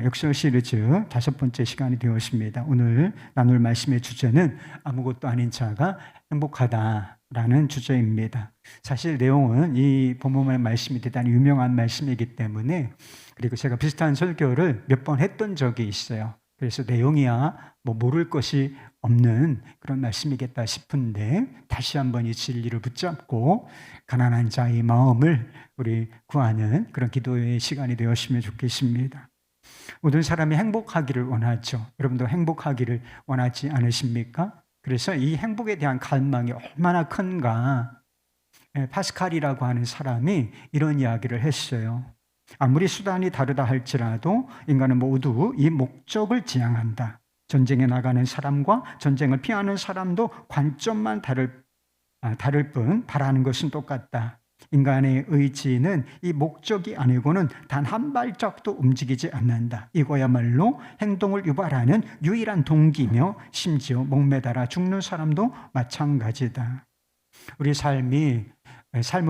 역설 시리즈 5번째 시간이 되었습니다. 오늘 나눌 말씀의 주제는 아무것도 아닌 자가 행복하다라는 주제입니다. 사실 내용은 이 본문의 말씀이 대단히 유명한 말씀이기 때문에, 그리고 제가 비슷한 설교를 몇 번 했던 적이 있어요. 그래서 내용이야 모를 것이 없는 그런 말씀이겠다 싶은데, 다시 한번 이 진리를 붙잡고 가난한 자의 마음을 우리 구하는 그런 기도의 시간이 되었으면 좋겠습니다. 모든 사람이 행복하기를 원하죠. 여러분도 행복하기를 원하지 않으십니까? 그래서 이 행복에 대한 갈망이 얼마나 큰가. 파스칼이라고 하는 사람이 이런 이야기를 했어요. 아무리 수단이 다르다 할지라도 인간은 모두 이 목적을 지향한다. 전쟁에 나가는 사람과 전쟁을 피하는 사람도 관점만 다를 뿐 바라는 것은 똑같다. 인간의 의지는 이 목적이 아니고는 단 한 발짝도 움직이지 않는다. 이거야말로 행동을 유발하는 유일한 동기며 심지어 목매달아 죽는 사람도 마찬가지다. 우리 삶을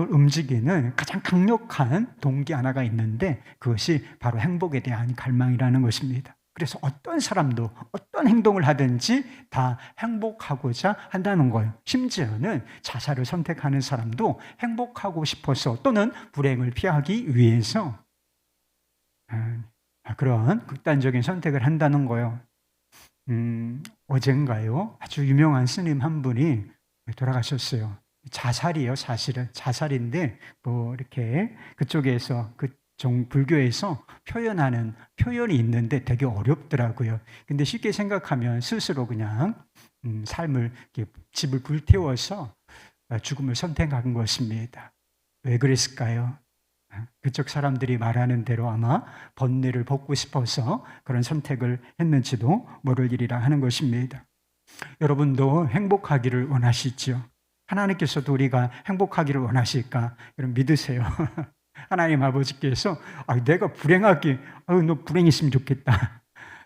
움직이는 가장 강력한 동기 하나가 있는데, 그것이 바로 행복에 대한 갈망이라는 것입니다. 그래서 어떤 사람도 어떤 행동을 하든지 다 행복하고자 한다는 거예요. 심지어는 자살을 선택하는 사람도 행복하고 싶어서, 또는 불행을 피하기 위해서 그런 극단적인 선택을 한다는 거예요. 어젠가요, 아주 유명한 스님 한 분이 돌아가셨어요. 자살이에요. 사실은 자살인데 이렇게 그쪽에서 불교에서 표현하는 표현이 있는데 되게 어렵더라고요. 근데 쉽게 생각하면 스스로 그냥 삶을 집을 불태워서 죽음을 선택한 것입니다. 왜 그랬을까요? 그쪽 사람들이 말하는 대로 아마 번뇌를 벗고 싶어서 그런 선택을 했는지도 모를 일이라 하는 것입니다. 여러분도 행복하기를 원하시죠? 하나님께서도 우리가 행복하기를 원하실까? 여러분 믿으세요. 하나님 아버지께서 내가 불행하게 너 불행했으면 좋겠다,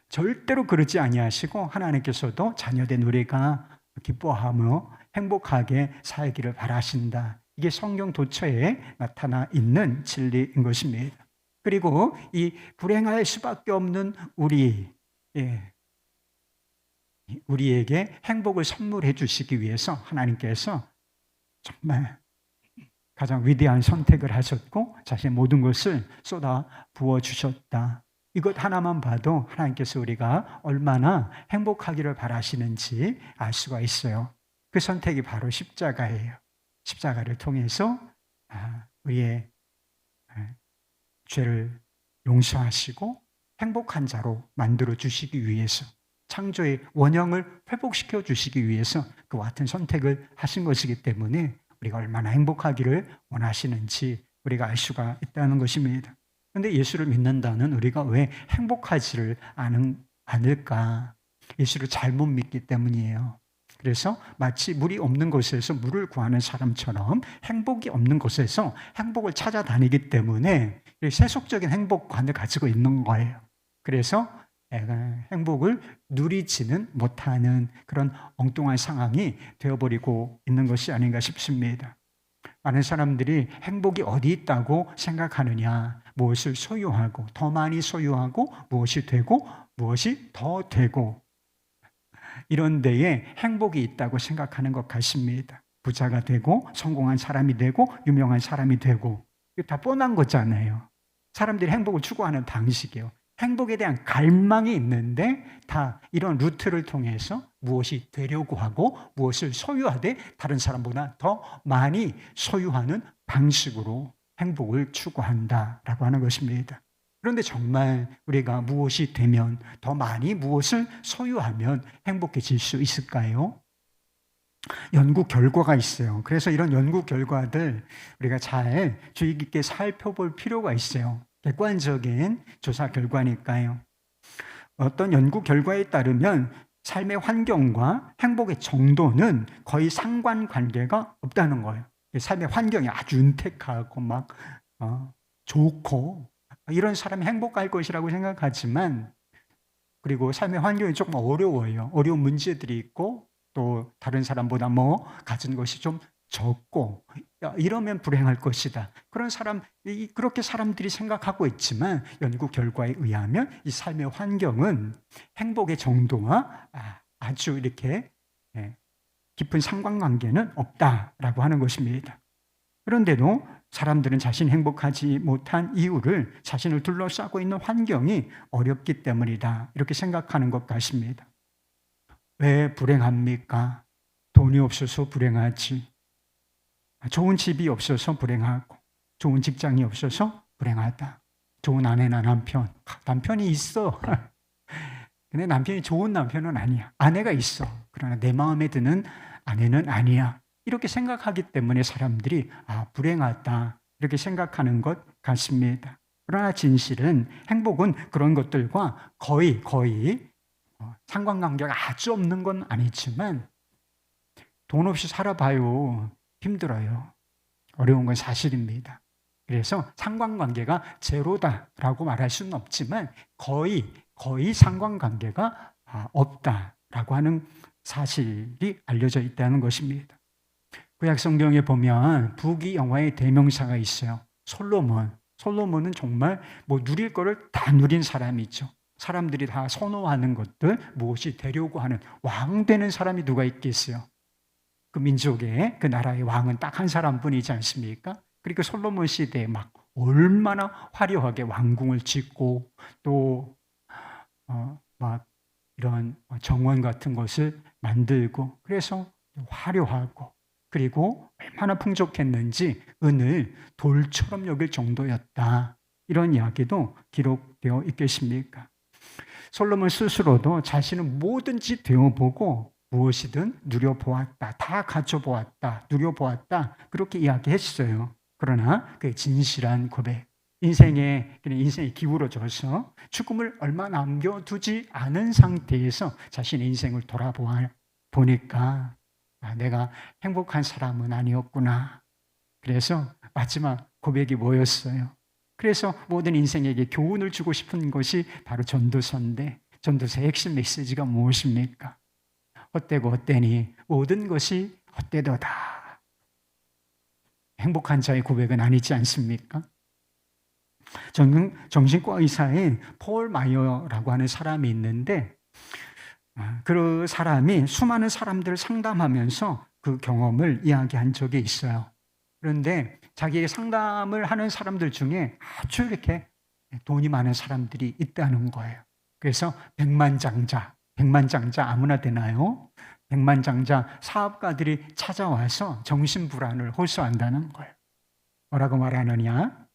절대로 그러지 아니하시고, 하나님께서도 자녀된 우리가 기뻐하며 행복하게 살기를 바라신다. 이게 성경 도처에 나타나 있는 진리인 것입니다. 그리고 이 불행할 수밖에 없는 우리에게 행복을 선물해 주시기 위해서 하나님께서 정말 가장 위대한 선택을 하셨고 자신의 모든 것을 쏟아 부어주셨다. 이것 하나만 봐도 하나님께서 우리가 얼마나 행복하기를 바라시는지 알 수가 있어요. 그 선택이 바로 십자가예요. 십자가를 통해서 우리의 죄를 용서하시고 행복한 자로 만들어 주시기 위해서, 창조의 원형을 회복시켜 주시기 위해서 그와 같은 선택을 하신 것이기 때문에 우리가 얼마나 행복하기를 원하시는지 우리가 알 수가 있다는 것입니다. 그런데 예수를 믿는다는 우리가 왜 행복하지를 않을까? 예수를 잘못 믿기 때문이에요. 그래서 마치 물이 없는 곳에서 물을 구하는 사람처럼 행복이 없는 곳에서 행복을 찾아다니기 때문에 세속적인 행복관을 가지고 있는 거예요. 그래서 행복을 누리지는 못하는 그런 엉뚱한 상황이 되어버리고 있는 것이 아닌가 싶습니다. 많은 사람들이 행복이 어디 있다고 생각하느냐, 무엇을 소유하고, 더 많이 소유하고, 무엇이 되고 무엇이 더 되고, 이런 데에 행복이 있다고 생각하는 것 같습니다. 부자가 되고 성공한 사람이 되고 유명한 사람이 되고, 이게 다 뻔한 거잖아요. 사람들이 행복을 추구하는 방식이에요. 행복에 대한 갈망이 있는데 다 이런 루트를 통해서 무엇이 되려고 하고 무엇을 소유하되 다른 사람보다 더 많이 소유하는 방식으로 행복을 추구한다라고 하는 것입니다. 그런데 정말 우리가 무엇이 되면, 더 많이 무엇을 소유하면 행복해질 수 있을까요? 연구 결과가 있어요. 그래서 이런 연구 결과들 우리가 잘 주의 깊게 살펴볼 필요가 있어요. 객관적인 조사 결과니까요. 어떤 연구 결과에 따르면 삶의 환경과 행복의 정도는 거의 상관관계가 없다는 거예요. 삶의 환경이 아주 윤택하고 좋고 이런 사람이 행복할 것이라고 생각하지만, 그리고 삶의 환경이 조금 어려워요. 어려운 문제들이 있고 또 다른 사람보다 가진 것이 좀 적고 이러면 불행할 것이다. 그런 사람, 그렇게 사람들이 생각하고 있지만 연구 결과에 의하면 이 삶의 환경은 행복의 정도와 아주 이렇게 깊은 상관관계는 없다라고 하는 것입니다. 그런데도 사람들은 자신이 행복하지 못한 이유를 자신을 둘러싸고 있는 환경이 어렵기 때문이다. 이렇게 생각하는 것 같습니다. 왜 불행합니까? 돈이 없어서 불행하지. 좋은 집이 없어서 불행하고, 좋은 직장이 없어서 불행하다. 좋은 아내나 남편. 남편이 있어. 근데 남편이 좋은 남편은 아니야. 아내가 있어. 그러나 내 마음에 드는 아내는 아니야. 이렇게 생각하기 때문에 사람들이 불행하다. 이렇게 생각하는 것 같습니다. 그러나 진실은 행복은 그런 것들과 거의 상관관계가 아주 없는 건 아니지만 돈 없이 살아봐요. 힘들어요. 어려운 건 사실입니다. 그래서 상관관계가 제로다라고 말할 수는 없지만 거의 상관관계가 없다라고 하는 사실이 알려져 있다는 것입니다. 구약 성경에 보면 부귀영화의 대명사가 있어요. 솔로몬은 정말 누릴 거를 다 누린 사람이죠. 사람들이 다 선호하는 것들, 무엇이 되려고 하는 왕 되는 사람이 누가 있겠어요? 그 민족의, 그 나라의 왕은 딱 한 사람뿐이지 않습니까? 그리고 솔로몬 시대에 막 얼마나 화려하게 왕궁을 짓고 또 막 이런 정원 같은 것을 만들고, 그래서 화려하고, 그리고 얼마나 풍족했는지 은을 돌처럼 여길 정도였다. 이런 이야기도 기록되어 있겠습니까? 솔로몬 스스로도 자신은 뭐든지 되어보고 무엇이든 누려보았다. 다 가져보았다. 누려보았다. 그렇게 이야기했어요. 그러나 그 진실한 고백, 인생이 기울어져서 죽음을 얼마 남겨두지 않은 상태에서 자신의 인생을 돌아보니까 내가 행복한 사람은 아니었구나. 그래서 마지막 고백이 뭐였어요? 그래서 모든 인생에게 교훈을 주고 싶은 것이 바로 전도서인데, 전도서의 핵심 메시지가 무엇입니까? 헛되고 헛되니 모든 것이 헛되도다. 행복한 자의 고백은 아니지 않습니까? 정신과 의사인 폴 마이어라고 하는 사람이 있는데, 그 사람이 수많은 사람들을 상담하면서 그 경험을 이야기한 적이 있어요. 그런데 자기의 상담을 하는 사람들 중에 아주 이렇게 돈이 많은 사람들이 있다는 거예요. 그래서 백만장자 아무나 되나요? 백만장자 사업가들이 찾아와서 정신불안을 호소한다는 거예요. 뭐라고 말하느냐?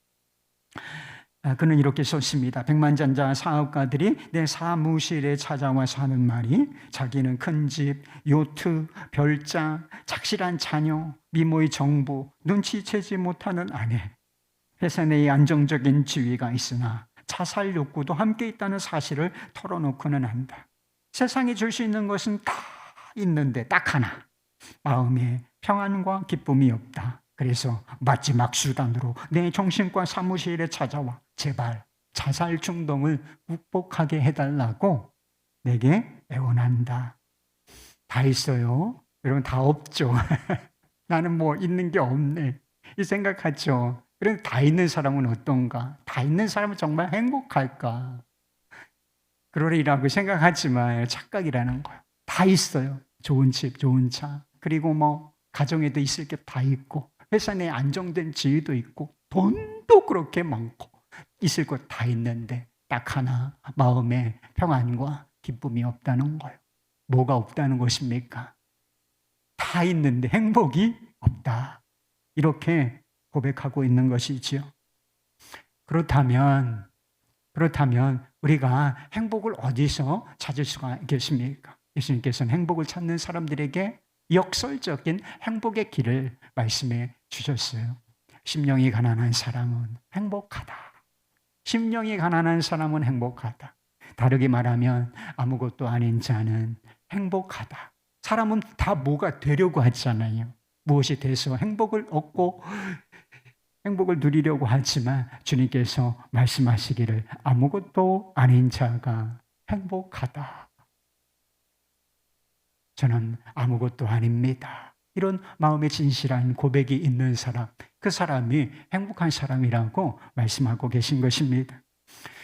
그는 이렇게 썼습니다. 백만장자 사업가들이 내 사무실에 찾아와서 하는 말이, 자기는 큰 집, 요트, 별장, 착실한 자녀, 미모의 정부, 눈치채지 못하는 아내, 회사 내에 안정적인 지위가 있으나 자살 욕구도 함께 있다는 사실을 털어놓고는 한다. 세상이 줄 수 있는 것은 다 있는데 딱 하나, 마음에 평안과 기쁨이 없다. 그래서 마지막 수단으로 내 정신과 사무실에 찾아와 제발 자살 충동을 극복하게 해달라고 내게 애원한다. 다 있어요? 여러분 다 없죠? 나는 있는 게 없네. 이 생각하죠? 그런데 다 있는 사람은 어떤가? 다 있는 사람은 정말 행복할까? 그러리라고 생각하지만 착각이라는 거예요. 다 있어요. 좋은 집, 좋은 차, 그리고 가정에도 있을 게 다 있고, 회사 내에 안정된 지위도 있고, 돈도 그렇게 많고, 있을 것 다 있는데 딱 하나, 마음에 평안과 기쁨이 없다는 거예요. 뭐가 없다는 것입니까? 다 있는데 행복이 없다. 이렇게 고백하고 있는 것이지요. 그렇다면 우리가 행복을 어디서 찾을 수가 있겠습니까? 예수님께서는 행복을 찾는 사람들에게 역설적인 행복의 길을 말씀해 주셨어요. 심령이 가난한 사람은 행복하다. 심령이 가난한 사람은 행복하다. 다르게 말하면 아무것도 아닌 자는 행복하다. 사람은 다 뭐가 되려고 하잖아요. 무엇이 돼서 행복을 얻고 행복을 누리려고 하지만 주님께서 말씀하시기를 아무것도 아닌 자가 행복하다. 저는 아무것도 아닙니다. 이런 마음의 진실한 고백이 있는 사람, 그 사람이 행복한 사람이라고 말씀하고 계신 것입니다.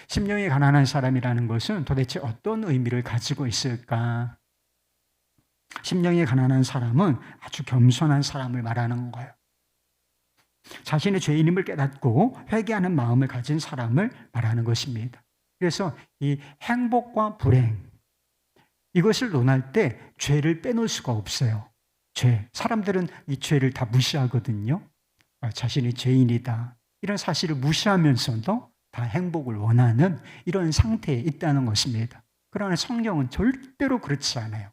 심령이 가난한 사람이라는 것은 도대체 어떤 의미를 가지고 있을까? 심령이 가난한 사람은 아주 겸손한 사람을 말하는 거예요. 자신의 죄인임을 깨닫고 회개하는 마음을 가진 사람을 말하는 것입니다. 그래서 이 행복과 불행, 이것을 논할 때 죄를 빼놓을 수가 없어요. 죄. 사람들은 이 죄를 다 무시하거든요. 자신이 죄인이다. 이런 사실을 무시하면서도 다 행복을 원하는 이런 상태에 있다는 것입니다. 그러나 성경은 절대로 그렇지 않아요.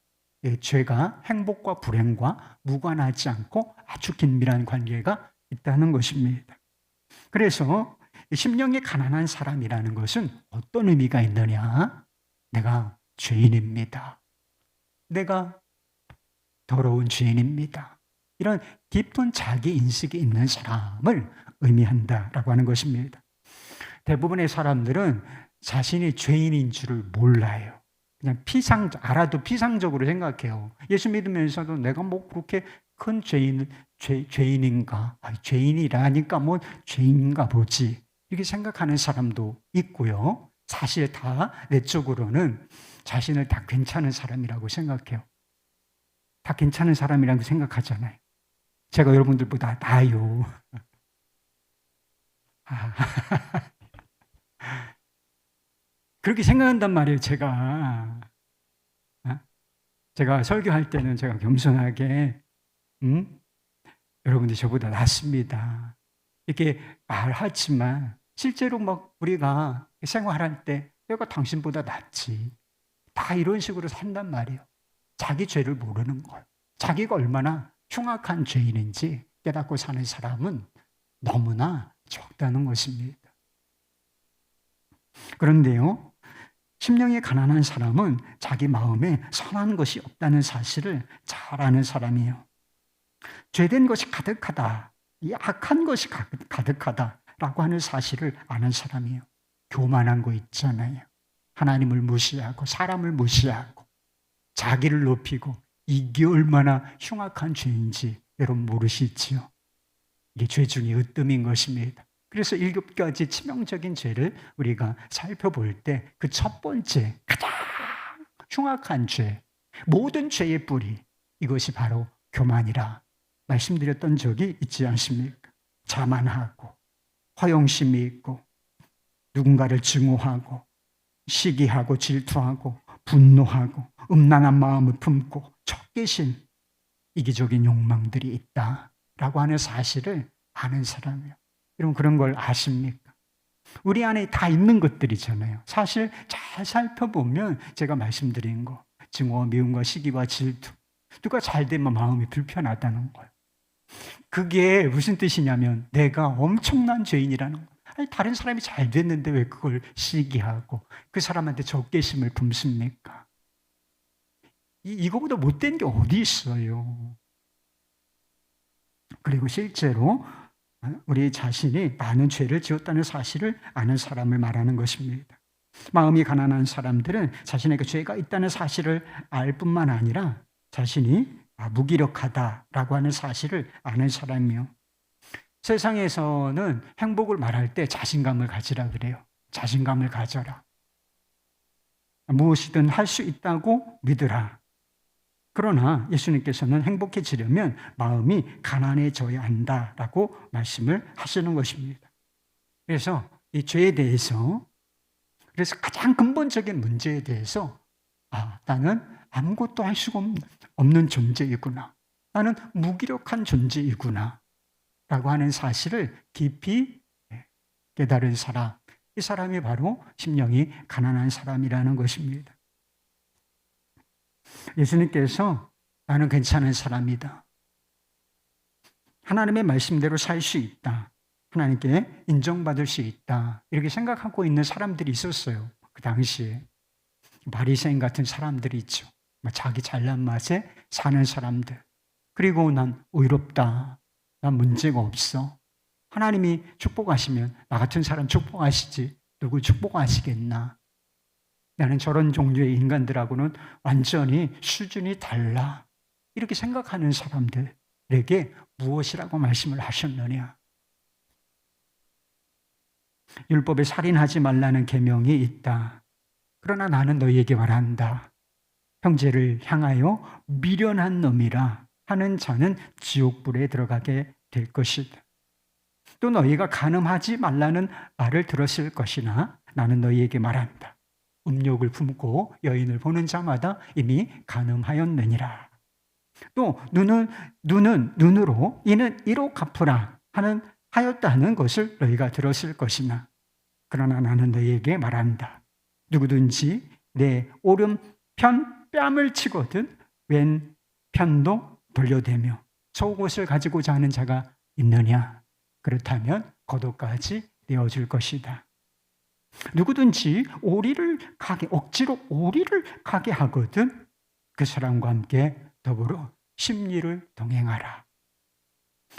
죄가 행복과 불행과 무관하지 않고 아주 긴밀한 관계가 있다는 것입니다. 그래서 심령이 가난한 사람이라는 것은 어떤 의미가 있느냐? 내가 죄인입니다. 내가 더러운 죄인입니다. 이런 깊은 자기 인식이 있는 사람을 의미한다라고 하는 것입니다. 대부분의 사람들은 자신이 죄인인 줄을 몰라요. 그냥 알아도 피상적으로 생각해요. 예수 믿으면서도 내가 뭐 그렇게 큰 죄인인가? 죄인이라니까 뭐 죄인인가 보지. 이렇게 생각하는 사람도 있고요. 사실 다 내적으로는 자신을 다 괜찮은 사람이라고 생각해요. 다 괜찮은 사람이라고 생각하잖아요. 제가 여러분들보다 나아요. 그렇게 생각한단 말이에요, 제가. 제가 설교할 때는 제가 겸손하게, 여러분들이 저보다 낫습니다. 이렇게 말하지만, 실제로 막 우리가 생활할 때, 내가 당신보다 낫지. 다 이런 식으로 산단 말이에요. 자기 죄를 모르는 거예요. 자기가 얼마나 흉악한 죄인인지 깨닫고 사는 사람은 너무나 적다는 것입니다. 그런데요, 심령이 가난한 사람은 자기 마음에 선한 것이 없다는 사실을 잘 아는 사람이에요. 죄된 것이 가득하다, 이 악한 것이 가득하다라고 하는 사실을 아는 사람이에요. 교만한 거 있잖아요. 하나님을 무시하고 사람을 무시하고 자기를 높이고 이게 얼마나 흉악한 죄인지 여러분 모르시지요? 이게 죄 중에 으뜸인 것입니다. 그래서 7가지 치명적인 죄를 우리가 살펴볼 때 그 첫 번째 가장 흉악한 죄, 모든 죄의 뿌리, 이것이 바로 교만이라 말씀드렸던 적이 있지 않습니까? 자만하고 허영심이 있고 누군가를 증오하고 시기하고 질투하고 분노하고 음란한 마음을 품고 척계신 이기적인 욕망들이 있다라고 하는 사실을 아는 사람이에요. 여러분 그런 걸 아십니까? 우리 안에 다 있는 것들이잖아요. 사실 잘 살펴보면 제가 말씀드린 거, 증오와 미움과 시기와 질투, 누가 잘 되면 마음이 불편하다는 거예요. 그게 무슨 뜻이냐면 내가 엄청난 죄인이라는 거예요. 아니, 다른 사람이 잘 됐는데 왜 그걸 시기하고 그 사람한테 적개심을 품습니까? 이거보다 못된 게 어디 있어요? 그리고 실제로 우리 자신이 많은 죄를 지었다는 사실을 아는 사람을 말하는 것입니다. 마음이 가난한 사람들은 자신에게 죄가 있다는 사실을 알 뿐만 아니라 자신이 무기력하다라고 하는 사실을 아는 사람이요. 세상에서는 행복을 말할 때 자신감을 가지라 그래요. 자신감을 가져라. 무엇이든 할 수 있다고 믿으라. 그러나 예수님께서는 행복해지려면 마음이 가난해져야 한다라고 말씀을 하시는 것입니다. 그래서 이 죄에 대해서, 그래서 가장 근본적인 문제에 대해서 나는 아무것도 할 수가 없는 존재이구나. 나는 무기력한 존재이구나. 라고 하는 사실을 깊이 깨달은 사람, 이 사람이 바로 심령이 가난한 사람이라는 것입니다. 예수님께서 나는 괜찮은 사람이다. 하나님의 말씀대로 살 수 있다. 하나님께 인정받을 수 있다. 이렇게 생각하고 있는 사람들이 있었어요. 그 당시에. 바리새인 같은 사람들이 있죠. 자기 잘난 맛에 사는 사람들. 그리고 난 의롭다. 난 문제가 없어. 하나님이 축복하시면 나 같은 사람 축복하시지 누구 축복하시겠나. 나는 저런 종류의 인간들하고는 완전히 수준이 달라. 이렇게 생각하는 사람들. 너에게 무엇이라고 말씀을 하셨느냐? 율법에 살인하지 말라는 계명이 있다. 그러나 나는 너희에게 말한다. 형제를 향하여 미련한 놈이라 하는 자는 지옥불에 들어가게 될 것이다. 또 너희가 간음하지 말라는 말을 들었을 것이나 나는 너희에게 말한다. 음욕을 품고 여인을 보는 자마다 이미 간음하였느니라. 또 눈은 눈으로 이는 이로 갚으라 하였다는 것을 너희가 들었을 것이나 그러나 나는 너희에게 말한다. 누구든지 내 오른편 뺨을 치거든 왼 편도 돌려대며 속옷을 가지고자 하는 자가 있느냐? 그렇다면 겉옷까지 내어줄 것이다. 누구든지 억지로 오리를 가게 하거든 그 사람과 함께 더불어 심리를 동행하라.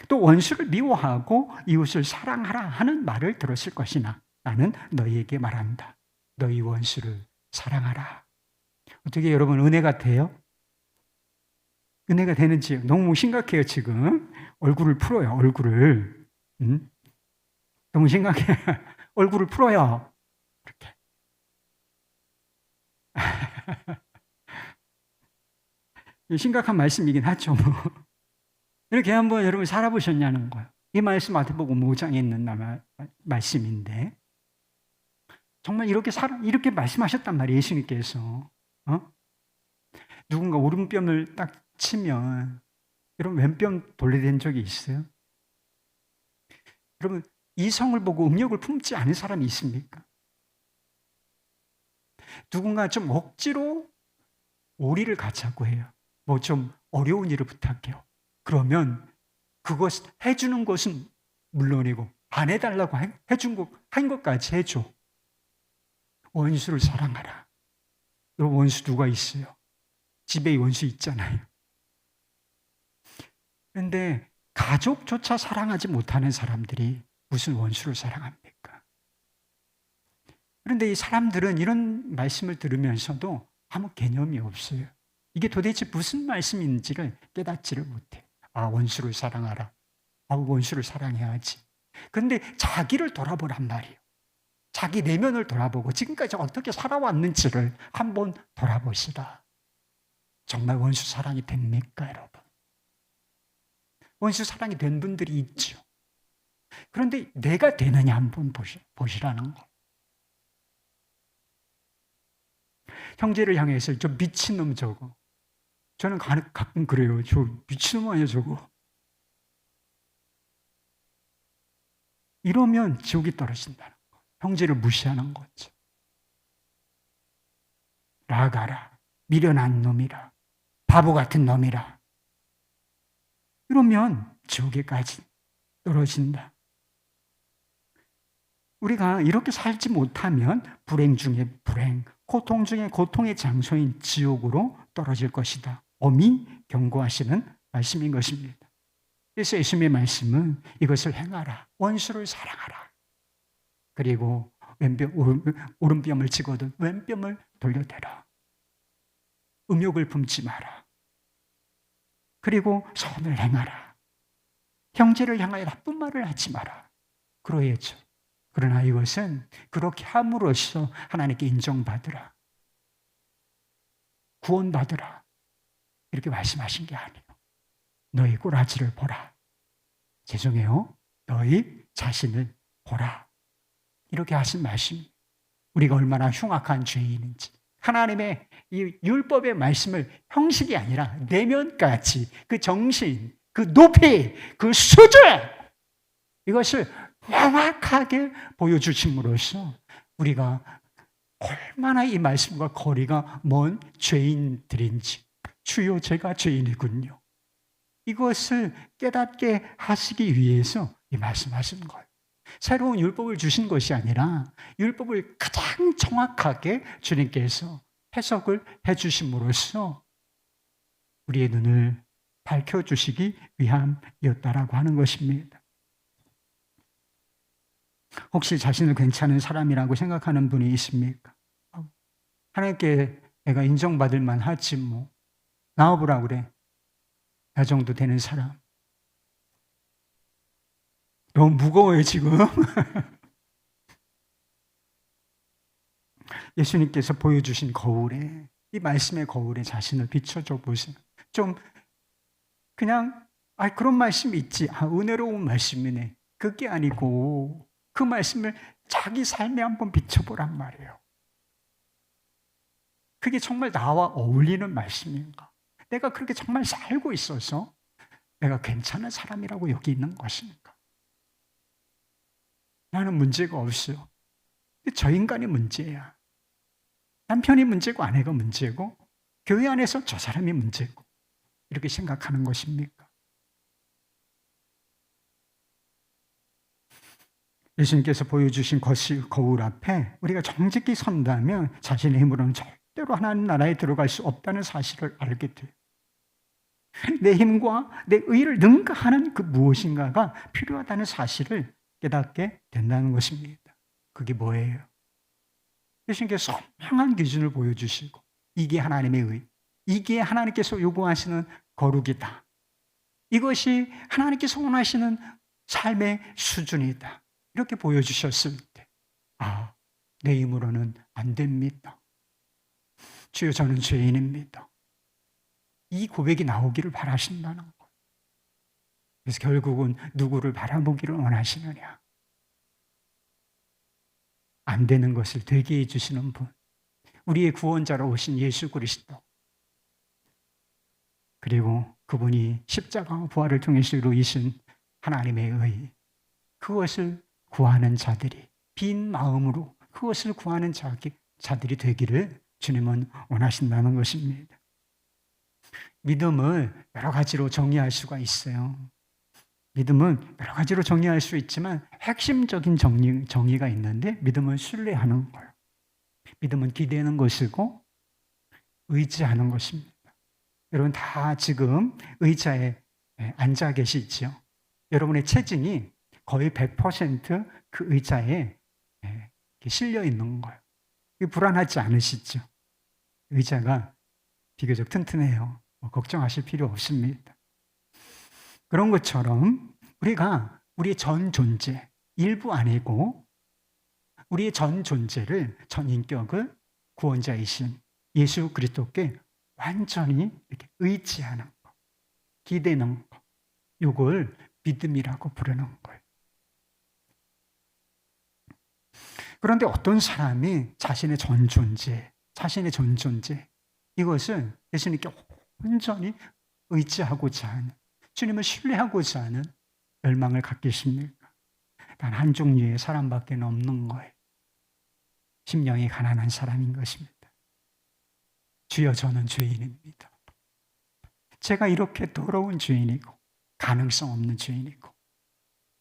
또 원수를 미워하고 이웃을 사랑하라 하는 말을 들었을 것이나 나는 너희에게 말한다. 너희 원수를 사랑하라. 어떻게 여러분 은혜가 돼요? 은혜가 되는지 너무 심각해요 지금. 얼굴을 풀어요. 얼굴을. 너무 심각해. 얼굴을 풀어요. 이렇게. 심각한 말씀이긴 하죠. 이렇게 한번 여러분 살아보셨냐는 거예요. 이 말씀 마태복음 5장에 있는 말씀인데 정말 이렇게 말씀하셨단 말이에요. 예수님께서. 누군가 오른뺨을 딱 치면 여러분 왼뺨 돌려댄 적이 있어요? 여러분 이성을 보고 음욕을 품지 않은 사람이 있습니까? 누군가 좀 억지로 오리를 가자고 해요. 뭐 좀 어려운 일을 부탁해요. 그러면 그것 해주는 것은 물론이고 안 해달라고 한 것까지 해줘. 원수를 사랑하라. 여러분 원수 누가 있어요? 집에 원수 있잖아요. 그런데 가족조차 사랑하지 못하는 사람들이 무슨 원수를 사랑합니까? 그런데 이 사람들은 이런 말씀을 들으면서도 아무 개념이 없어요. 이게 도대체 무슨 말씀인지를 깨닫지를 못해. 아, 원수를 사랑하라. 아, 원수를 사랑해야지. 그런데 자기를 돌아보란 말이에요. 자기 내면을 돌아보고 지금까지 어떻게 살아왔는지를 한번 돌아보시라. 정말 원수 사랑이 됩니까, 여러분? 원수 사랑이 된 분들이 있죠. 그런데 내가 되느냐 한번 보시라는 거. 형제를 향해서 저 미친놈 저거. 저는 가끔 그래요. 저 미친놈 아니야 저거. 이러면 지옥이 떨어진다는 거. 형제를 무시하는 거죠. 나가라. 미련한 놈이라. 바보 같은 놈이라. 이러면 지옥에까지 떨어진다. 우리가 이렇게 살지 못하면 불행 중에 불행, 고통 중에 고통의 장소인 지옥으로 떨어질 것이다. 엄히 경고하시는 말씀인 것입니다. 그래서 예수님의 말씀은 이것을 행하라. 원수를 사랑하라. 그리고 오른뺨을 치거든 왼뺨을 돌려대라. 음욕을 품지 마라. 그리고 선을 행하라. 형제를 향하여 나쁜 말을 하지 마라. 그러해야죠. 그러나 이것은 그렇게 함으로써 하나님께 인정받으라. 구원받으라. 이렇게 말씀하신 게 아니에요. 너희 꼬라지를 보라. 죄송해요. 너희 자신을 보라. 이렇게 하신 말씀. 우리가 얼마나 흉악한 죄인인지. 하나님의 이 율법의 말씀을 형식이 아니라 내면까지 그 정신, 그 높이, 그 수준 이것을 명확하게 보여주심으로써 우리가 얼마나 이 말씀과 거리가 먼 죄인들인지 주요 제가 죄인이군요. 이것을 깨닫게 하시기 위해서 이 말씀하시는 거예요. 새로운 율법을 주신 것이 아니라 율법을 가장 정확하게 주님께서 해석을 해주심으로써 우리의 눈을 밝혀주시기 위함이었다라고 하는 것입니다. 혹시 자신을 괜찮은 사람이라고 생각하는 분이 있습니까? 하나님께 내가 인정받을 만하지 뭐 나와보라 그래. 그 정도 되는 사람. 너무 무거워요, 지금. 예수님께서 보여주신 거울에, 이 말씀의 거울에 자신을 비춰줘 보세요. 좀 그냥 그런 말씀이 있지. 은혜로운 말씀이네. 그게 아니고 그 말씀을 자기 삶에 한번 비춰보란 말이에요. 그게 정말 나와 어울리는 말씀인가? 내가 그렇게 정말 살고 있어서 내가 괜찮은 사람이라고 여기 있는 것인가? 나는 문제가 없어요. 저 인간이 문제야. 남편이 문제고 아내가 문제고 교회 안에서 저 사람이 문제고 이렇게 생각하는 것입니까? 예수님께서 보여주신 거울 앞에 우리가 정직히 선다면 자신의 힘으로는 절대로 하나님 나라에 들어갈 수 없다는 사실을 알게 돼요. 내 힘과 내 의를 능가하는 그 무엇인가가 필요하다는 사실을 깨닫게 된다는 것입니다. 그게 뭐예요? 예수님께서 선명한 기준을 보여주시고 이게 하나님의 의, 이게 하나님께서 요구하시는 거룩이다. 이것이 하나님께서 원하시는 삶의 수준이다. 이렇게 보여주셨을 때 내 힘으로는 안 됩니다. 주여 저는 죄인입니다. 이 고백이 나오기를 바라신다는 것. 그래서 결국은 누구를 바라보기를 원하시느냐? 안 되는 것을 되게 해주시는 분, 우리의 구원자로 오신 예수 그리스도, 그리고 그분이 십자가와 부활을 통해서 이루신 하나님의 의, 그것을 구하는 자들이 빈 마음으로 그것을 구하는 자들이 되기를 주님은 원하신다는 것입니다. 믿음을 여러 가지로 정의할 수가 있어요. 믿음은 여러 가지로 정의할 수 있지만 핵심적인 정의가 있는데 믿음은 신뢰하는 거예요. 믿음은 기대는 것이고 의지하는 것입니다. 여러분 다 지금 의자에 앉아 계시죠? 여러분의 체중이 거의 100% 그 의자에 실려 있는 거예요. 불안하지 않으시죠? 의자가 비교적 튼튼해요. 걱정하실 필요 없습니다. 그런 것처럼 우리가 우리의 전 존재, 일부 아니고 우리의 전 존재를, 전 인격을 구원자이신 예수 그리스도께 완전히 이렇게 의지하는 것, 기대는 것, 이걸 믿음이라고 부르는 거예요. 그런데 어떤 사람이 자신의 전 존재, 이것을 예수님께 온전히 의지하고자 하는, 주님을 신뢰하고자 하는 열망을 갖겠습니까? 단 한 종류의 사람밖에 없는 거예요. 심령이 가난한 사람인 것입니다. 주여 저는 죄인입니다. 제가 이렇게 더러운 죄인이고 가능성 없는 죄인이고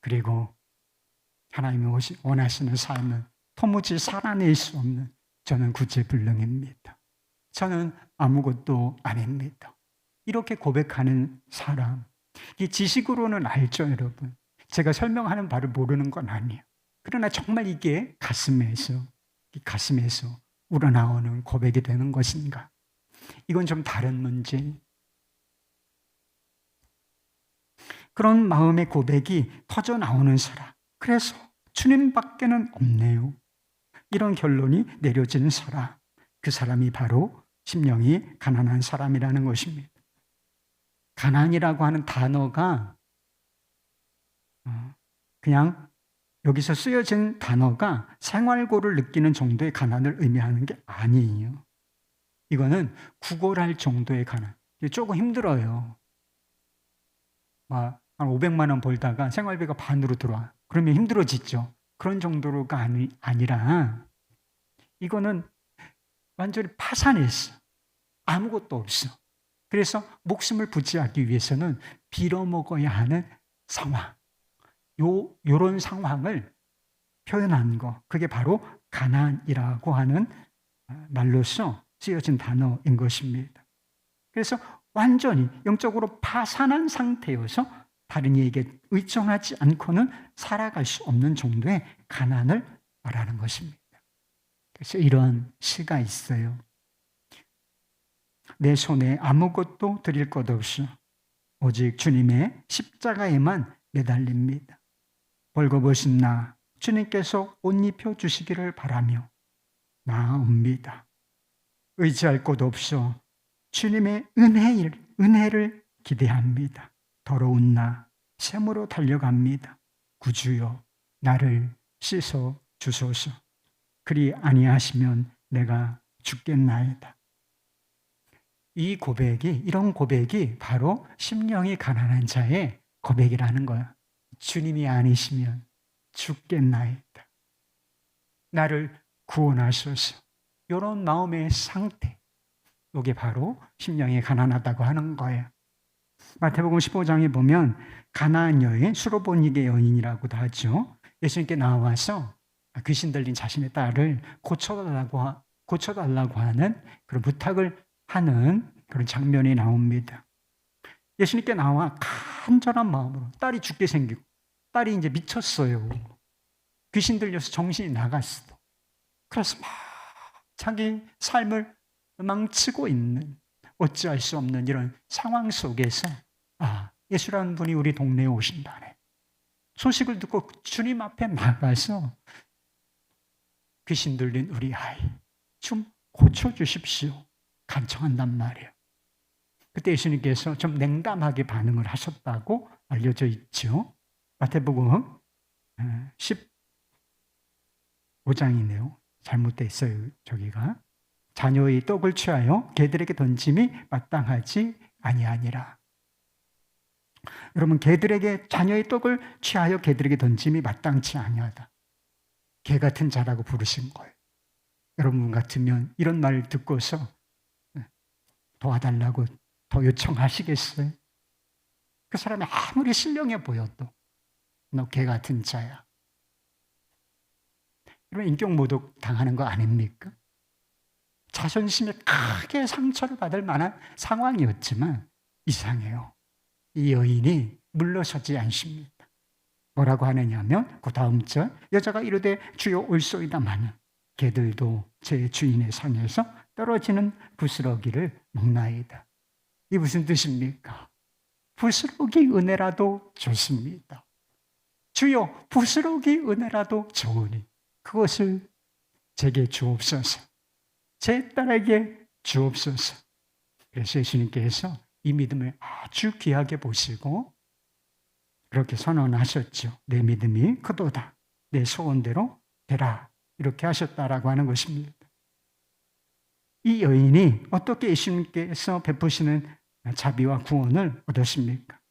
그리고 하나님이 원하시는 삶을 도무지 살아낼 수 없는 저는 구제불능입니다. 저는 아무것도 아닙니다. 이렇게 고백하는 사람, 이 지식으로는 알죠, 여러분. 제가 설명하는 바를 모르는 건 아니에요. 그러나 정말 이게 가슴에서 우러나오는 고백이 되는 것인가? 이건 좀 다른 문제. 그런 마음의 고백이 터져 나오는 사람. 그래서 주님밖에는 없네요. 이런 결론이 내려지는 사람. 그 사람이 바로 심령이 가난한 사람이라는 것입니다. 가난이라고 하는 단어가 그냥 여기서 쓰여진 단어가 생활고를 느끼는 정도의 가난을 의미하는 게 아니에요. 이거는 구걸할 정도의 가난. 조금 힘들어요. 한 500만 원 벌다가 생활비가 반으로 들어와. 그러면 힘들어지죠. 그런 정도가 아니라 이거는 완전히 파산했어. 아무것도 없어. 그래서 목숨을 부지하기 위해서는 빌어먹어야 하는 상황. 요런 상황을 표현한 거. 그게 바로 가난이라고 하는 말로서 쓰여진 단어인 것입니다. 그래서 완전히 영적으로 파산한 상태여서 다른 이에게 의존하지 않고는 살아갈 수 없는 정도의 가난을 말하는 것입니다. 그래서 이런 시가 있어요. 내 손에 아무것도 드릴 것 없이 오직 주님의 십자가에만 매달립니다. 벌거벗은 나 주님께서 옷 입혀 주시기를 바라며 나옵니다. 의지할 곳 없어 주님의 은혜를 기대합니다. 더러운 나 샘으로 달려갑니다. 구주여 나를 씻어 주소서. 그리 아니하시면 내가 죽겠나이다. 이런 고백이 바로 심령이 가난한 자의 고백이라는 거야. 주님이 아니시면 죽겠나이다. 나를 구원하소서. 이런 마음의 상태, 이게 바로 심령이 가난하다고 하는 거예요. 마태복음 15장에 보면 가나안 여인, 수로보니게 여인이라고도 하죠. 예수님께 나와서 귀신 들린 자신의 딸을 고쳐달라고 하는 그런 부탁을 하는 그런 장면이 나옵니다. 예수님께 나와 간절한 마음으로 딸이 죽게 생기고 딸이 이제 미쳤어요. 귀신 들려서 정신이 나갔어. 그래서 막 자기 삶을 망치고 있는, 어찌할 수 없는 이런 상황 속에서 예수라는 분이 우리 동네에 오신다네. 소식을 듣고 주님 앞에 나가서 귀신 들린 우리 아이 좀 고쳐주십시오. 간청한단 말이에요. 그때 예수님께서 좀 냉담하게 반응을 하셨다고 알려져 있죠. 마태복음 15장이네요. 잘못되어 있어요. 저기가. 자녀의 떡을 취하여 개들에게 던짐이 마땅하지 아니하니라. 여러분, 자녀의 떡을 취하여 개들에게 던짐이 마땅치 아니하다. 개 같은 자라고 부르신 거예요. 여러분 같으면 이런 말을 듣고서 도와달라고 더 요청하시겠어요? 그 사람이 아무리 신령해 보여도 너 개 같은 자야. 이런 인격 모독 당하는 거 아닙니까? 자존심에 크게 상처를 받을 만한 상황이었지만 이상해요. 이 여인이 물러서지 않습니다. 뭐라고 하느냐면 그 다음 절, 여자가 이르되 주여 올소이다마는 개들도 제 주인의 상에서 떨어지는 부스러기를 먹나이다. 이 무슨 뜻입니까? 부스러기 은혜라도 좋습니다. 주여 부스러기 은혜라도 좋으니 그것을 제게 주옵소서. 제 딸에게 주옵소서. 그래서 예수님께서 이 믿음을 아주 귀하게 보시고 그렇게 선언하셨죠. 내 믿음이 크도다. 내 소원대로 되라. 이렇게 하셨다라고 하는 것입니다. 이 여인이 어떻게 예수님께서 베푸시는 자비와 구원을 얻었습니까?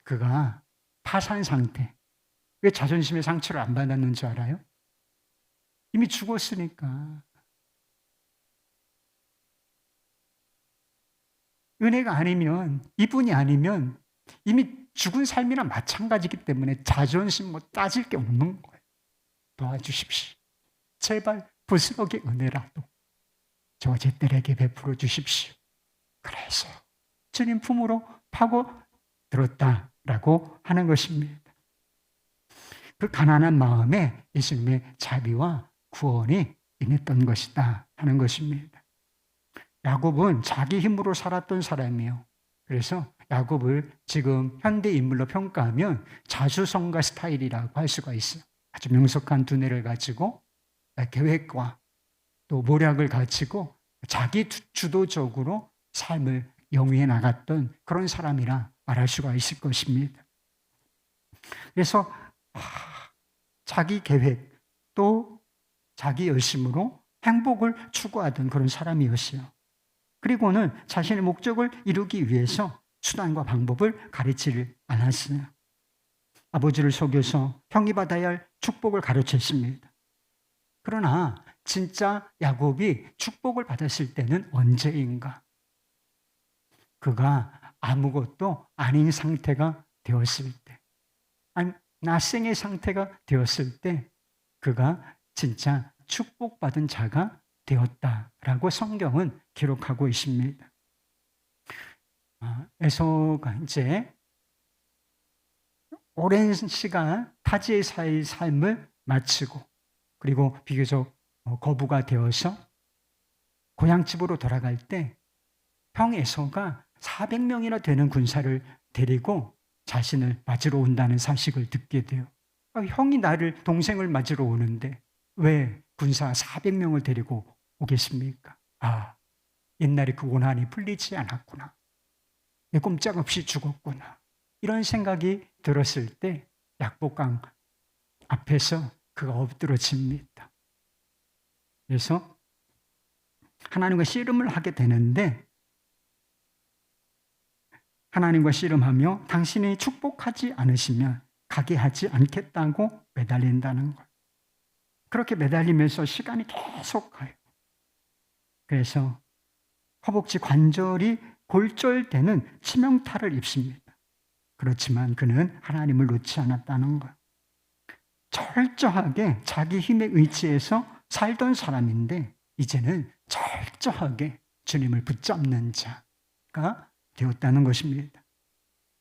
그가 파산 상태. 왜 자존심의 상처를 안 받았는 줄 알아요? 이미 죽었으니까. 은혜가 아니면, 이분이 아니면 이미 죽은 삶이랑 마찬가지이기 때문에 자존심 따질 게 없는 거예요. 도와주십시오. 제발 부스러기 은혜라도 저 제 딸에게 베풀어 주십시오. 그래서 주님 품으로 파고 들었다라고 하는 것입니다. 그 가난한 마음에 예수님의 자비와 구원이 임했던 것이다 하는 것입니다. 야곱은 자기 힘으로 살았던 사람이에요. 그래서 야곱을 지금 현대 인물로 평가하면 자수성가 스타일이라고 할 수가 있어요. 아주 명석한 두뇌를 가지고 계획과 또 모략을 가지고 자기 주도적으로 삶을 영위해 나갔던 그런 사람이라 말할 수가 있을 것입니다. 그래서 자기 계획 또 자기 열심으로 행복을 추구하던 그런 사람이었어요. 그리고는 자신의 목적을 이루기 위해서 수단과 방법을 가르치지 않았어요. 아버지를 속여서 형이 받아야 할 축복을 가르쳤습니다. 그러나 진짜 야곱이 축복을 받았을 때는 언제인가? 그가 아무것도 아닌 상태가 되었을 때, 아니 낯생의 상태가 되었을 때 그가 진짜 축복받은 자가 되었다라고 성경은 기록하고 있습니다. 에서가 이제 오랜 시간 타지에서의 삶을 마치고 그리고 비교적 거부가 되어서 고향집으로 돌아갈 때 형 에서가 400명이나 되는 군사를 데리고 자신을 맞으러 온다는 사실을 듣게 돼요. 형이 나를 동생을 맞으러 오는데 왜 군사 400명을 데리고 오겠습니까? 옛날에 그 고난이 풀리지 않았구나. 꼼짝없이 죽었구나. 이런 생각이 들었을 때 약복강 앞에서 그가 엎드러집니다. 그래서 하나님과 씨름을 하게 되는데, 하나님과 씨름하며 당신이 축복하지 않으시면 가게 하지 않겠다고 매달린다는 것. 그렇게 매달리면서 시간이 계속 가요. 그래서 허벅지 관절이 골절되는 치명타를 입습니다. 그렇지만 그는 하나님을 놓지 않았다는 것. 철저하게 자기 힘에 의지해서 살던 사람인데 이제는 철저하게 주님을 붙잡는 자가 되었다는 것입니다.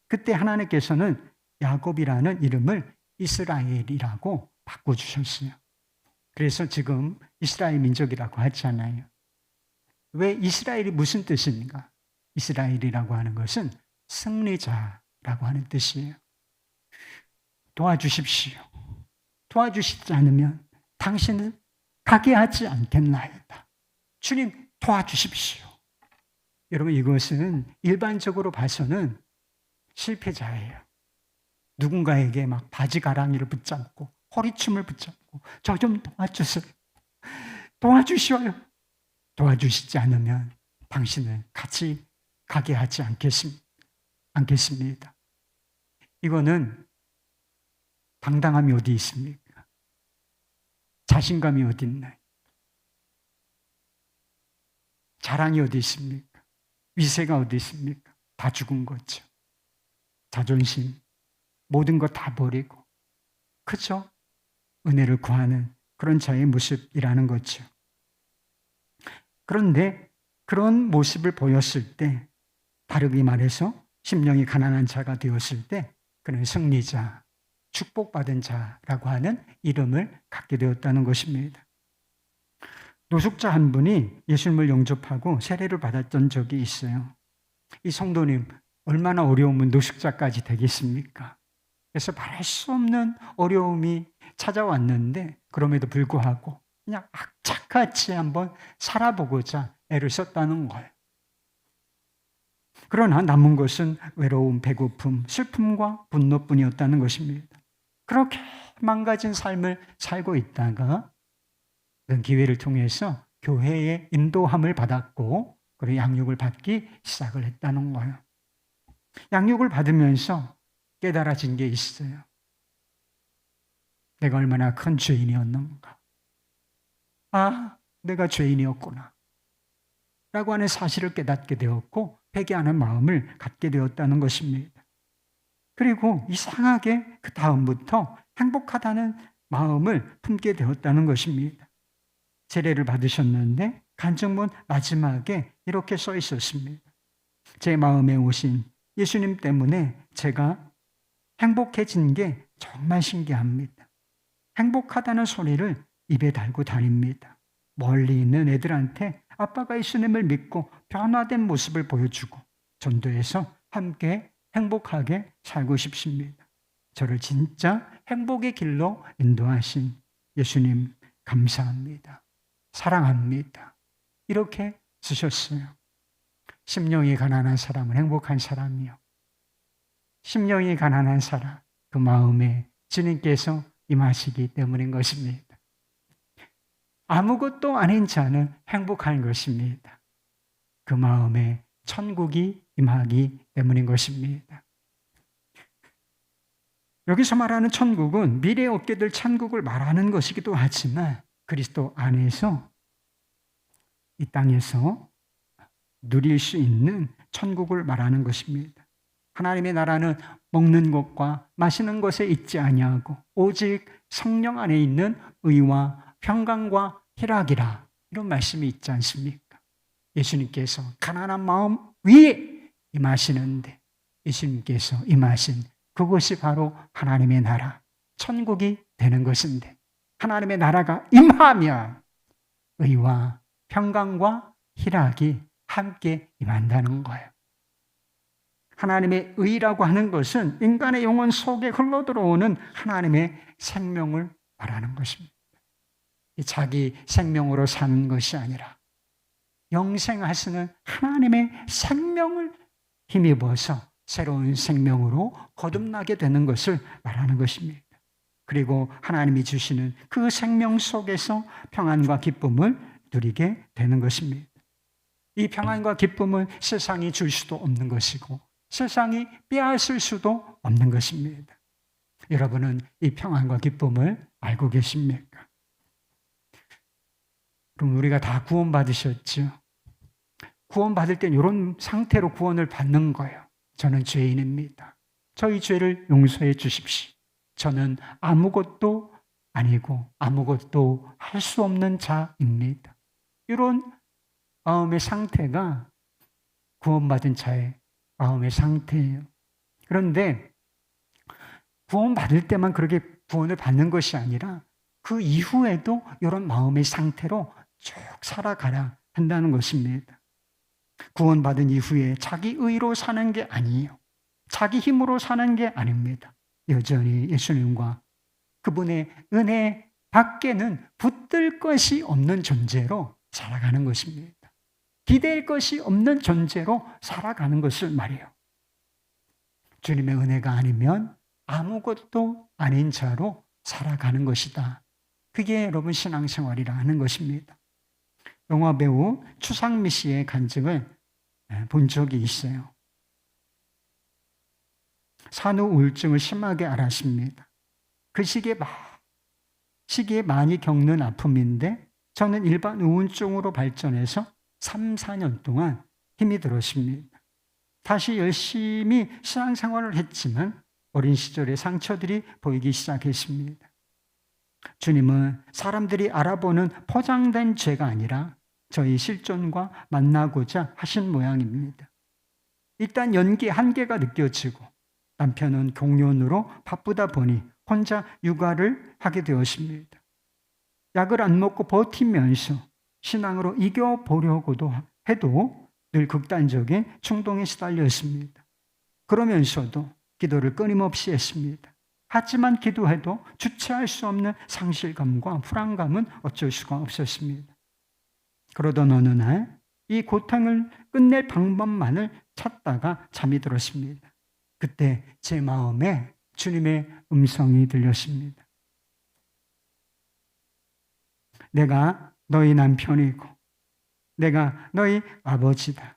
그때 하나님께서는 야곱이라는 이름을 이스라엘이라고 바꿔주셨어요. 그래서 지금 이스라엘 민족이라고 하잖아요. 왜 이스라엘이 무슨 뜻입니까? 이스라엘이라고 하는 것은 승리자라고 하는 뜻이에요. 도와주십시오. 도와주시지 않으면 당신은 가게 하지 않겠나이다. 주님 도와주십시오. 여러분, 이것은 일반적으로 봐서는 실패자예요. 누군가에게 막 바지 가랑이를 붙잡고 허리춤을 붙잡고 저 좀 도와주세요. 도와주셔요. 도와주시지 않으면 당신은 같이 가게 하지 않겠습니다. 이거는 당당함이 어디 있습니까? 자신감이 어디 있나요? 자랑이 어디 있습니까? 위세가 어디 있습니까? 다 죽은 거죠. 자존심, 모든 것 다 버리고, 그죠? 은혜를 구하는 그런 자의 모습이라는 거죠. 그런데 그런 모습을 보였을 때, 다르게 말해서 심령이 가난한 자가 되었을 때 그는 승리자, 축복받은 자라고 하는 이름을 갖게 되었다는 것입니다. 노숙자 한 분이 예수님을 영접하고 세례를 받았던 적이 있어요. 이 성도님, 얼마나 어려우면 노숙자까지 되겠습니까? 그래서 말할 수 없는 어려움이 찾아왔는데 그럼에도 불구하고 그냥 악착같이 한번 살아보고자 애를 썼다는 거예요. 그러나 남은 것은 외로움, 배고픔, 슬픔과 분노뿐이었다는 것입니다. 그렇게 망가진 삶을 살고 있다가 그 기회를 통해서 교회의 인도함을 받았고 그리고 양육을 받기 시작을 했다는 거예요. 양육을 받으면서 깨달아진 게 있어요. 내가 얼마나 큰 죄인이었는가. 내가 죄인이었구나. 라고 하는 사실을 깨닫게 되었고 회개하는 마음을 갖게 되었다는 것입니다. 그리고 이상하게 그 다음부터 행복하다는 마음을 품게 되었다는 것입니다. 세례를 받으셨는데 간증문 마지막에 이렇게 써 있었습니다. 제 마음에 오신 예수님 때문에 제가 행복해진 게 정말 신기합니다. 행복하다는 소리를 입에 달고 다닙니다. 멀리 있는 애들한테 아빠가 예수님을 믿고 변화된 모습을 보여주고 전도해서 함께 행복하게 살고 싶습니다. 저를 진짜 행복의 길로 인도하신 예수님 감사합니다. 사랑합니다. 이렇게 쓰셨어요. 심령이 가난한 사람은 행복한 사람이요. 심령이 가난한 사람, 그 마음에 주님께서 임하시기 때문인 것입니다. 아무것도 아닌 자는 행복한 것입니다. 그 마음에 천국이 임하기 때문인 것입니다. 여기서 말하는 천국은 미래에 얻게 될 천국을 말하는 것이기도 하지만 그리스도 안에서 이 땅에서 누릴 수 있는 천국을 말하는 것입니다. 하나님의 나라는 먹는 것과 마시는 것에 있지 아니하고 오직 성령 안에 있는 의와 평강과 희락이라, 이런 말씀이 있지 않습니까? 예수님께서 가난한 마음 위에 임하시는데 예수님께서 임하신 그것이 바로 하나님의 나라, 천국이 되는 것인데 하나님의 나라가 임하면 의와 평강과 희락이 함께 임한다는 거예요. 하나님의 의라고 하는 것은 인간의 영혼 속에 흘러들어오는 하나님의 생명을 말하는 것입니다. 자기 생명으로 사는 것이 아니라 영생하시는 하나님의 생명을 힘입어서 새로운 생명으로 거듭나게 되는 것을 말하는 것입니다. 그리고 하나님이 주시는 그 생명 속에서 평안과 기쁨을 누리게 되는 것입니다. 이 평안과 기쁨은 세상이 줄 수도 없는 것이고 세상이 빼앗을 수도 없는 것입니다. 여러분은 이 평안과 기쁨을 알고 계십니까? 그럼 우리가 다 구원받으셨죠? 구원받을 땐 이런 상태로 구원을 받는 거예요. 저는 죄인입니다. 저희 죄를 용서해 주십시오. 저는 아무것도 아니고 아무것도 할 수 없는 자입니다. 이런 마음의 상태가 구원받은 자의 마음의 상태예요. 그런데 구원받을 때만 그렇게 구원을 받는 것이 아니라 그 이후에도 이런 마음의 상태로 쭉 살아가야 한다는 것입니다. 구원받은 이후에 자기 의로 사는 게 아니에요. 자기 힘으로 사는 게 아닙니다. 여전히 예수님과 그분의 은혜 밖에는 붙들 것이 없는 존재로 살아가는 것입니다. 기댈 것이 없는 존재로 살아가는 것을 말해요. 주님의 은혜가 아니면 아무것도 아닌 자로 살아가는 것이다. 그게 여러분 신앙생활이라 하는 것입니다. 영화배우 추상미 씨의 간증을 본 적이 있어요. 산후 우울증을 심하게 앓았습니다. 그 시기에 많이 겪는 아픔인데 저는 일반 우울증으로 발전해서 3, 4년 동안 힘이 들었습니다. 다시 열심히 신앙생활을 했지만 어린 시절의 상처들이 보이기 시작했습니다. 주님은 사람들이 알아보는 포장된 죄가 아니라 저희 실존과 만나고자 하신 모양입니다. 일단 연기의 한계가 느껴지고 남편은 공연으로 바쁘다 보니 혼자 육아를 하게 되었습니다. 약을 안 먹고 버티면서 신앙으로 이겨보려고도 해도 늘 극단적인 충동에 시달렸습니다. 그러면서도 기도를 끊임없이 했습니다. 하지만 기도해도 주체할 수 없는 상실감과 불안감은 어쩔 수가 없었습니다. 그러던 어느 날 이 고통을 끝낼 방법만을 찾다가 잠이 들었습니다. 그때 제 마음에 주님의 음성이 들렸습니다. 내가 너희 남편이고 내가 너희 아버지다.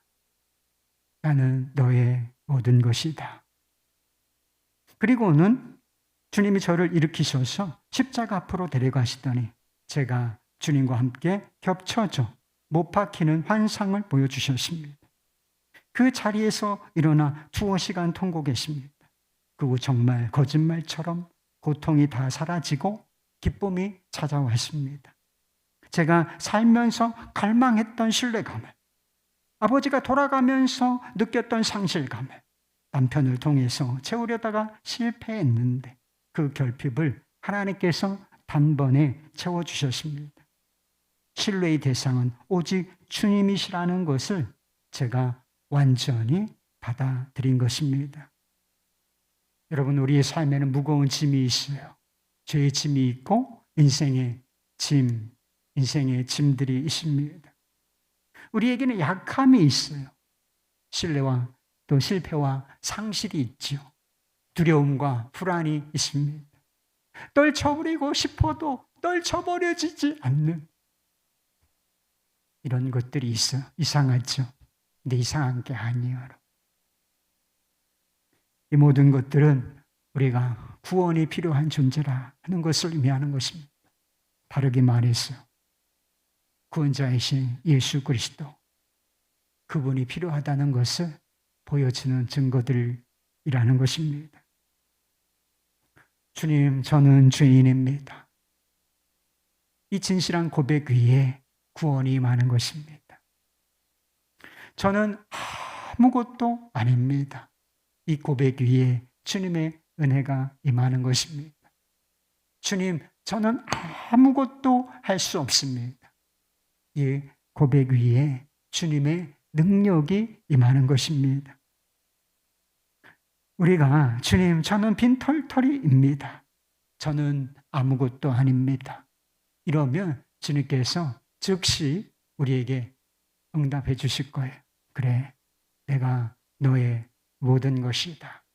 나는 너의 모든 것이다. 그리고는 주님이 저를 일으키셔서 십자가 앞으로 데려가시더니 제가 주님과 함께 겹쳐져 못 박히는 환상을 보여주셨습니다. 그 자리에서 일어나 두어 시간 통곡했습니다. 그리고 정말 거짓말처럼 고통이 다 사라지고 기쁨이 찾아왔습니다. 제가 살면서 갈망했던 신뢰감을, 아버지가 돌아가면서 느꼈던 상실감을 남편을 통해서 채우려다가 실패했는데 그 결핍을 하나님께서 단번에 채워주셨습니다. 신뢰의 대상은 오직 주님이시라는 것을 제가 완전히 받아들인 것입니다. 여러분, 우리의 삶에는 무거운 짐이 있어요. 죄의 짐이 있고 인생의 짐들이 있습니다. 우리에게는 약함이 있어요. 신뢰와 또 실패와 상실이 있죠. 두려움과 불안이 있습니다. 떨쳐버리고 싶어도 떨쳐버려지지 않는 이런 것들이 있어. 이상하죠? 근데 이상한 게 아니에요. 이 모든 것들은 우리가 구원이 필요한 존재라 하는 것을 의미하는 것입니다. 다르게 말해서 구원자이신 예수 그리스도, 그분이 필요하다는 것을 보여주는 증거들이라는 것입니다. 주님, 저는 죄인입니다. 이 진실한 고백 위에 구원이 임하는 것입니다. 저는 아무것도 아닙니다. 이 고백 위에 주님의 은혜가 임하는 것입니다. 주님, 저는 아무것도 할 수 없습니다. 이 고백 위에 주님의 능력이 임하는 것입니다. 우리가 주님, 저는 빈털터리입니다. 저는 아무것도 아닙니다. 이러면 주님께서 즉시 우리에게 응답해 주실 거예요. 그래, 내가 너의 모든 것이다.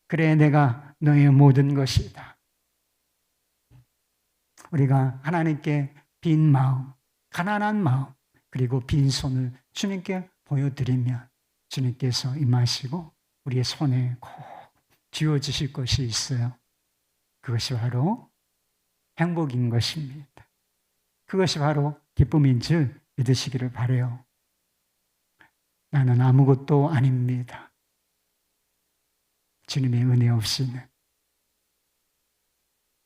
그래, 내가 너의 모든 것이다. 우리가 하나님께 빈 마음, 가난한 마음, 그리고 빈손을 주님께 보여드리면 주님께서 임하시고 우리의 손에 꼭 쥐어주실 것이 있어요. 그것이 바로 행복인 것입니다. 그것이 바로 기쁨인 줄 믿으시기를 바라요. 나는 아무것도 아닙니다. 주님의 은혜 없이는.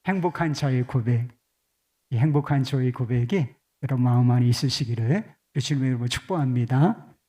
행복한 자의 고백, 이 행복한 저의 고백이 여러분 마음 안에 있으시기를 주님의 이름으로 축복합니다.